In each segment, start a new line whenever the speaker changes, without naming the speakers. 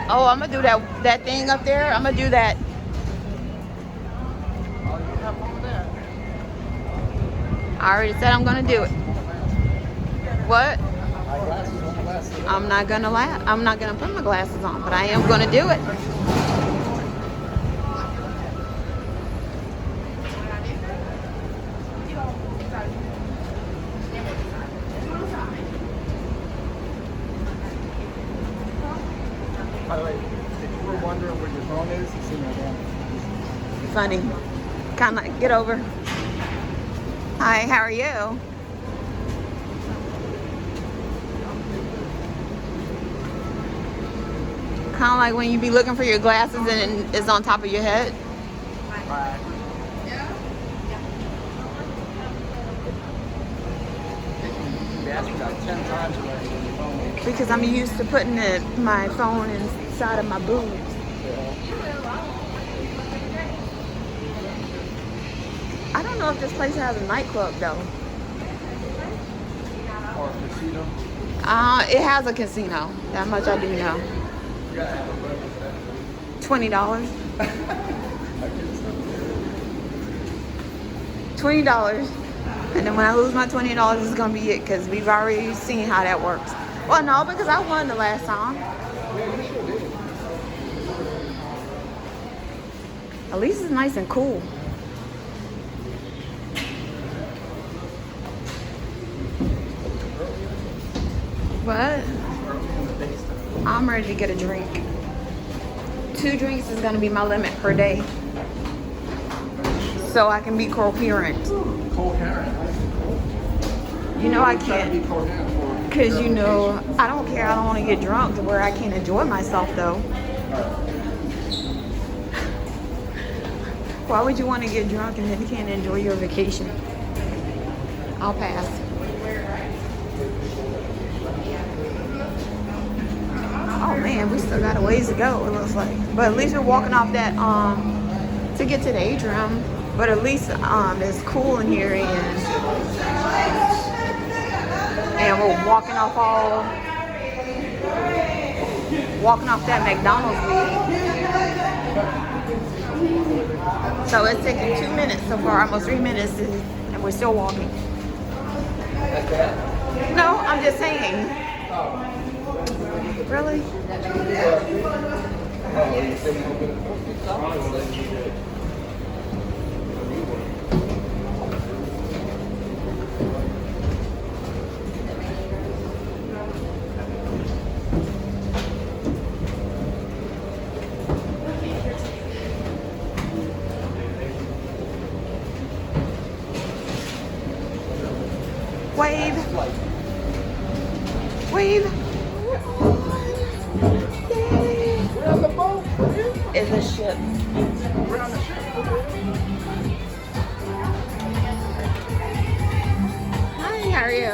Oh, I'm gonna do that thing up there. I'm gonna do that.
Oh, you have fun with that.
I already said I'm gonna do it. What?
My glasses on the glasses.
I'm not gonna laugh. I'm not gonna put my glasses on, but I am gonna do it.
By the way, if you were wondering where your phone is, it's in your hand.
Funny. Kind of get over. Hi, how are you? Kind of like when you be looking for your glasses and it's on top of your head.
Bye. You asked me like 10 times where your phone is.
Because I'm used to putting my phone inside of my boobs. I don't know if this place has a nightclub though.
Or a casino.
It has a casino. That much I do know.
You gotta have a breakfast there.
$20.
I
$20. And then when I lose my $20, it's gonna be it because we've already seen how that works. Well, no, because I won the last time. At least it's nice and cool. What? I'm ready to get a drink. 2 drinks is gonna be my limit per day. So I can be coherent.
Coherent.
You know I
Gotta
can't.
be coherent for.
Because, you know, I don't care. I don't want to get drunk to where I can't enjoy myself, though. Why would you want to get drunk and then you can't enjoy your vacation? I'll pass. Oh, man, we still got a ways to go, it looks like. But at least we're walking off that, to get to the atrium. But at least it's cool in here and we're walking off that McDonald's weed. So it's taking 2 minutes so far, almost 3 minutes, and we're still walking. No, I'm just saying. Really? Wave. Wave.
We're on the boat.
Is a ship.
We're on the ship.
Hi, how are you?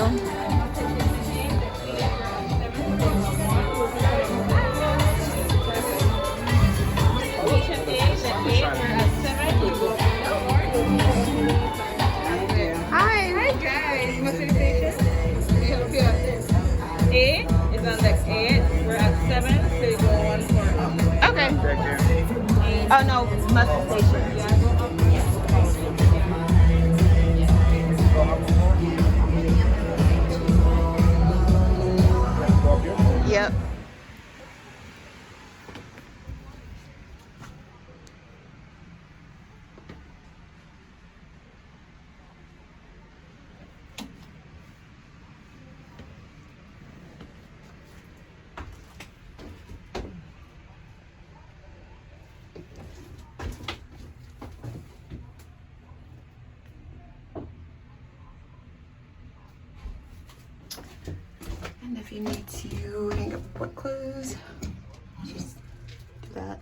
Hi.
Hi guys, you want to take a picture? Can you help you out? 8 is on deck 8. We're at 7, so you go 1 floor up.
Okay. Oh no, Muscle Station.
Yeah, go up.
Yep. And if you need to hang up work clothes, just do that.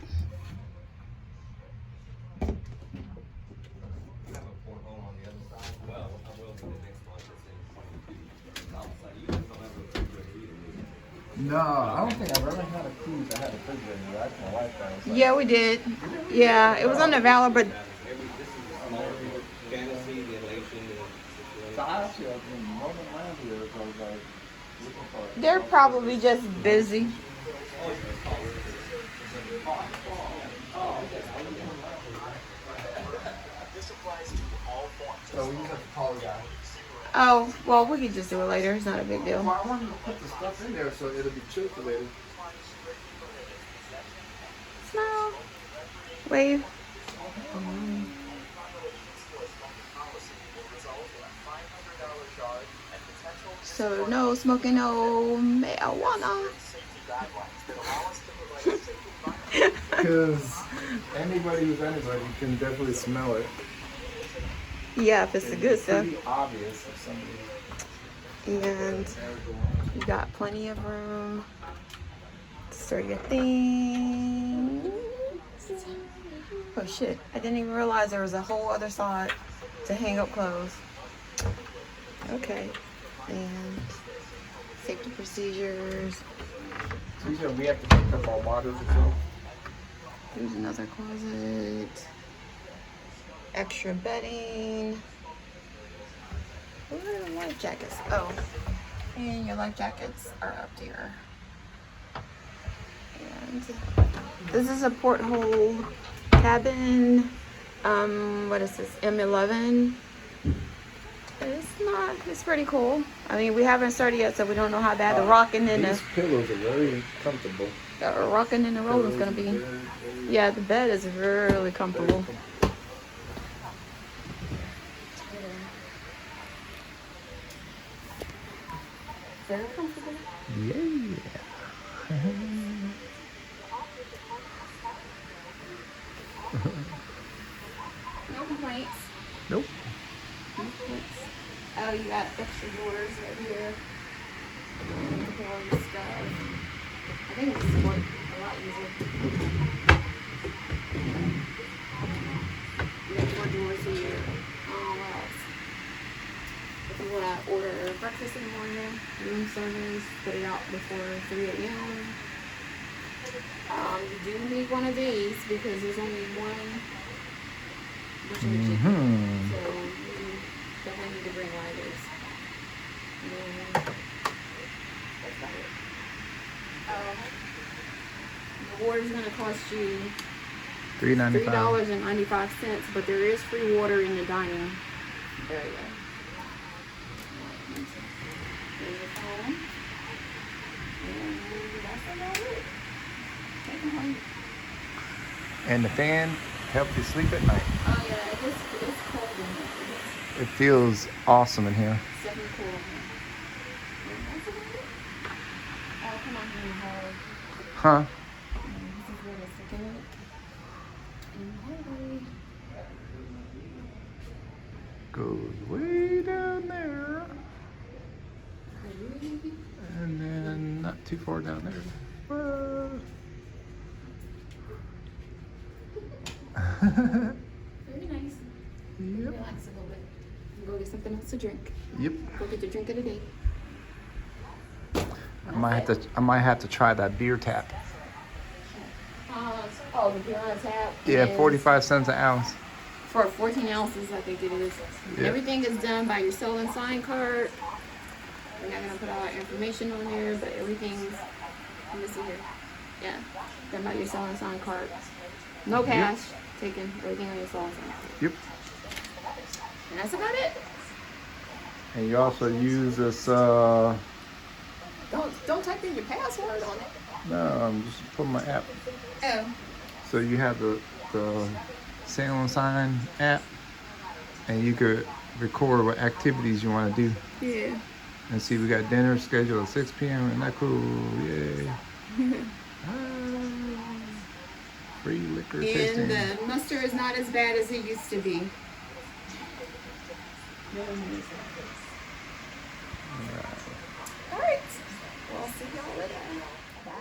No, I don't think I've ever had a cruise that had a refrigerator. That's my wife does.
Yeah, we did. Yeah, it was on the Valor, but
So I actually have been more than last year, so I was like, looking for it.
they're probably just busy.
So we just have to call the guy.
Oh, well, we could just do it later. It's not a big deal.
Well, I wanted to put the stuff in there so it'll be chill for later.
Smile. Wave. So no smoking, no marijuana.
Because anybody who's anybody can definitely smell it.
Yeah, if it's the good
It's
stuff.
pretty obvious if somebody.
And you got plenty of room to store your things. Oh shit, I didn't even realize there was a whole other side to hang up clothes. Okay, and safety procedures.
So you said we have to pick up our waters or so?
Here's another closet. Extra bedding. Where are the life jackets? Oh, and your life jackets are up here. And this is a porthole cabin. What is this? M11. It's pretty cool. I mean, we haven't started yet, so we don't know how bad the rocking and
These pillows are very comfortable.
the roll is gonna be. Yeah, the bed is really comfortable. Very comfortable.
Yeah.
No complaints.
Nope.
No complaints. Oh, you got extra drawers right here. Put all your stuff. I think this is a lot easier. You got more drawers here. What else? If you want to order breakfast in the morning, room service, put it out before 3 a.m. You do need one of these because there's only one bushel of chicken. So you definitely need to bring one of these. And that's about it. The water is going to cost you $3.95, but there is free water in the dining area. There's your phone. And that's about it. Take it home.
And the fan helps you sleep at night.
Oh yeah, it's cold in here.
It feels awesome in here.
It's definitely cool in here. And that's about it. Oh, come on here and hug.
Huh?
This is where the second and
Goes way down there. And then not too far down there.
very nice.
Yep.
Relax a little bit. Go get something else to drink.
Yep.
Go get the drink of the day.
I might have to try that beer tap.
The beer on tap.
Yeah,
is
45 cents an ounce.
For 14 ounces, I think it is.
Yeah.
Everything is done by your sell and sign card. We're not gonna put all our information on there, but everything's. Let me see here. Yeah, done by your sell and sign card. No cash taken. Everything on your sell and sign card.
Yep.
And that's about it.
And you also use this,
Don't type in your password on it.
no, I'm just putting my app.
Oh.
So you have the Sail and Sign app, and you could record what activities you want to do.
Yeah.
And see, we got dinner scheduled at 6 p.m. Isn't that cool? Yay. Free liquor tasting.
And the mustard is not as bad as it used to be. All right. Well, see y'all later. Bye.